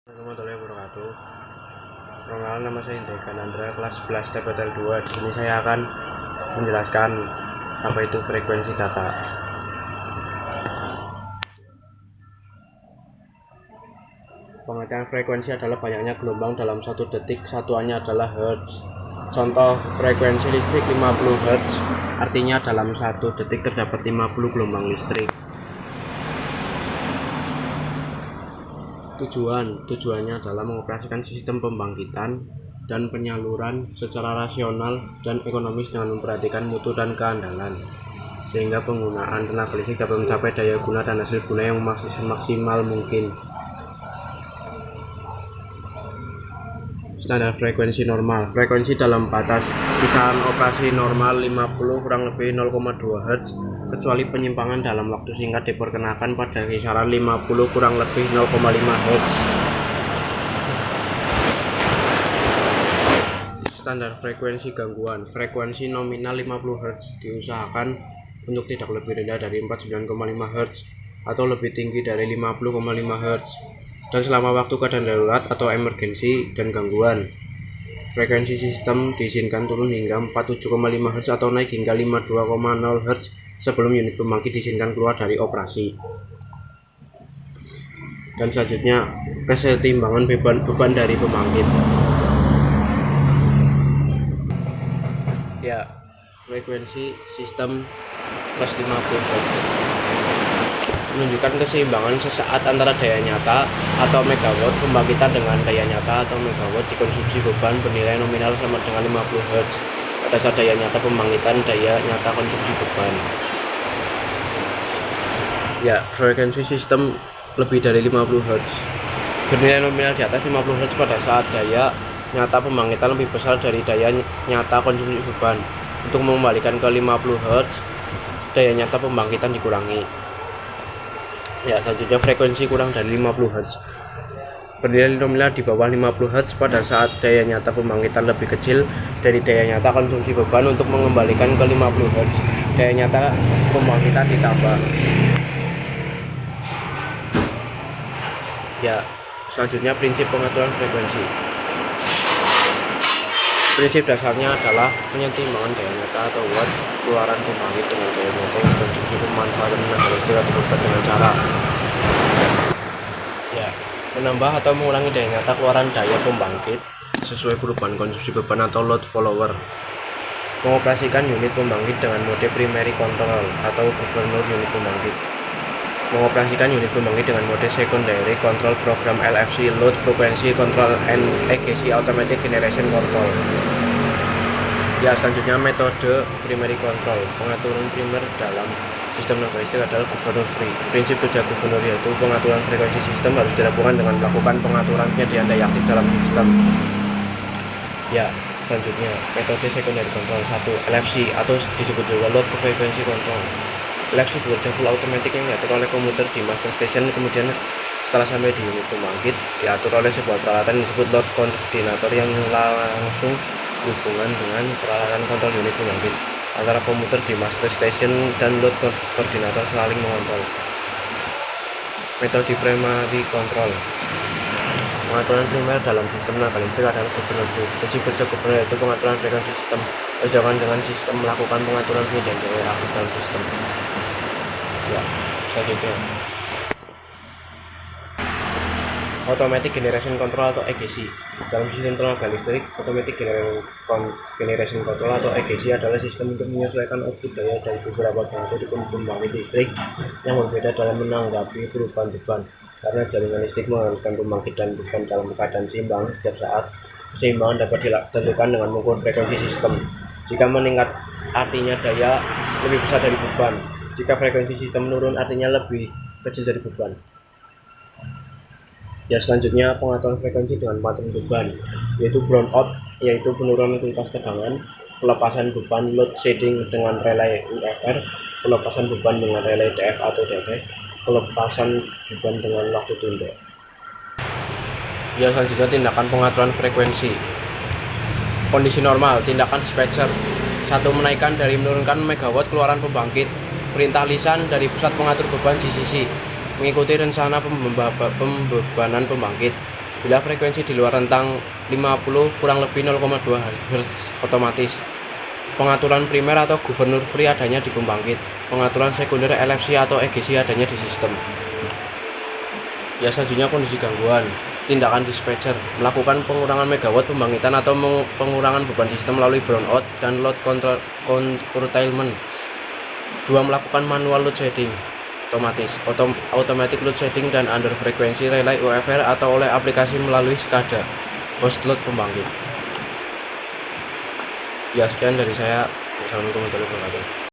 Warahmatullahi wabarakatuh. Perkenalkan, nama saya Indekan Andra, kelas 11 TPTL 2. Di sini saya akan menjelaskan apa itu frekuensi data. Pengertian frekuensi adalah banyaknya gelombang dalam satu detik, satuannya adalah hertz. Contoh frekuensi listrik 50 Hz, artinya dalam satu detik terdapat 50 gelombang listrik. Tujuannya adalah mengoperasikan sistem pembangkitan dan penyaluran secara rasional dan ekonomis dengan memperhatikan mutu dan keandalan, sehingga penggunaan tenaga listrik dapat mencapai daya guna dan hasil guna yang maksimal mungkin. Standar frekuensi normal. Frekuensi dalam batas kisaran operasi normal 50 kurang lebih 0,2 Hz, kecuali penyimpangan dalam waktu singkat diperkenakan pada kisaran 50 kurang lebih 0,5 Hz. Standar frekuensi gangguan. Frekuensi nominal 50 Hz diusahakan untuk tidak lebih rendah dari 49,5 Hz atau lebih tinggi dari 50,5 Hz, dan selama waktu keadaan darurat atau emergensi dan gangguan. Frekuensi sistem diizinkan turun hingga 47,5 Hz atau naik hingga 52,0 Hz sebelum unit pembangkit diizinkan keluar dari operasi. Dan selanjutnya, kesetimbangan beban dari pembangkit. Ya, frekuensi sistem plus 50 Hz menunjukkan keseimbangan sesaat antara daya nyata atau megawatt pembangkitan dengan daya nyata atau megawatt dikonsumsi beban bernilai nominal sama dengan 50 Hz pada saat daya nyata pembangkitan daya nyata konsumsi beban. Ya, frekuensi sistem lebih dari 50 Hz bernilai nominal di atas 50 Hz pada saat daya nyata pembangkitan lebih besar dari daya nyata konsumsi beban. Untuk mengembalikan ke 50 Hz, daya nyata pembangkitan dikurangi. Ya, selanjutnya frekuensi kurang dari 50 Hz bernilai nominal di bawah 50 Hz pada saat daya nyata pembangkitan lebih kecil dari daya nyata konsumsi beban. Untuk mengembalikan ke 50 Hz, daya nyata pembangkitan ditambah. Ya, selanjutnya prinsip pengaturan frekuensi. Prinsip dasarnya adalah penyeimbang daya nyata atau watt keluaran pembangkit dengan daya nyata yang dikonsumsi pemanfaatan tenaga listrik atau beban dengan cara menambah atau mengurangi daya nyata keluaran daya pembangkit sesuai perubahan konsumsi beban atau load follower. Mengoperasikan unit pembangkit dengan mode primary control atau gubernur unit pembangkit. Mengoperasikan unit pembangkit dengan mode secondary control program LFC, load frequency control and EGC, automatic generation control. Ya, selanjutnya metode primary control. Pengaturan primer dalam sistem tenaga listrik adalah gubernur free. Prinsip kerja gubernur yaitu pengaturan frekuensi sistem harus dilakukan dengan melakukan pengaturan penyediaan daya aktif dalam sistem. Ya, selanjutnya metode secondary control. 1. LFC atau disebut juga load frequency control. LFC bekerja full automatic yang diatur oleh komputer di master station, kemudian setelah sampai di unit pembangkit diatur oleh sebuah peralatan yang disebut load coordinator yang langsung hubungan dengan peralatan kontrol unit pembangkit. Antara komputer di master station dan load koordinator saling mengontrol. Metode primary control. Pengaturan primer dalam sistem tenaga listrik adalah gubernur free. Prinsip kerja gubernur yaitu pengaturan frekuensi sistem. Sedangkan dengan sistem melakukan pengaturan penyediaan daya aktif dalam sistem. Ya, selanjutnya automatic generation control atau EGC. Dalam sistem tenaga listrik, automatic generation control atau EGC adalah sistem untuk menyesuaikan output daya dari beberapa generator di pembangkit listrik yang berbeda dalam menanggapi perubahan beban. Karena jaringan listrik mengharuskan pembangkit dan beban dalam keadaan seimbang setiap saat, keseimbangan dapat ditentukan dengan mengukur frekuensi sistem. Jika meningkat, artinya daya lebih besar dari beban. Jika frekuensi sistem menurun, artinya lebih kecil dari beban. Ya, selanjutnya pengaturan frekuensi dengan pengaturan beban, yaitu brownout, yaitu penurunan kualitas tegangan, pelepasan beban load shedding dengan relay UFR, pelepasan beban dengan relay DF atau DT, pelepasan beban dengan waktu tunda. Ya, selanjutnya tindakan pengaturan frekuensi. Kondisi normal, tindakan dispatcher. 1. Menaikkan dari menurunkan megawatt keluaran pembangkit. Perintah lisan dari pusat pengatur beban GCC. Mengikuti rencana pembebanan pembangkit. Bila frekuensi di luar rentang 50 kurang lebih 0,2 Hz otomatis. Pengaturan primer atau gubernur free adanya di pembangkit. Pengaturan sekunder LFC atau EGC adanya di sistem. Ya, selanjutnya kondisi gangguan. Tindakan dispatcher melakukan pengurangan megawatt pembangkitan atau pengurangan beban sistem melalui brownout dan load curtailment. 2. Melakukan manual load shedding otomatis, automatic load shedding dan under frekuensi relay UFR atau oleh aplikasi melalui SCADA host load pembangkit. Ya, sekian dari saya. Wassalamualaikum warahmatullahi wabarakatuh.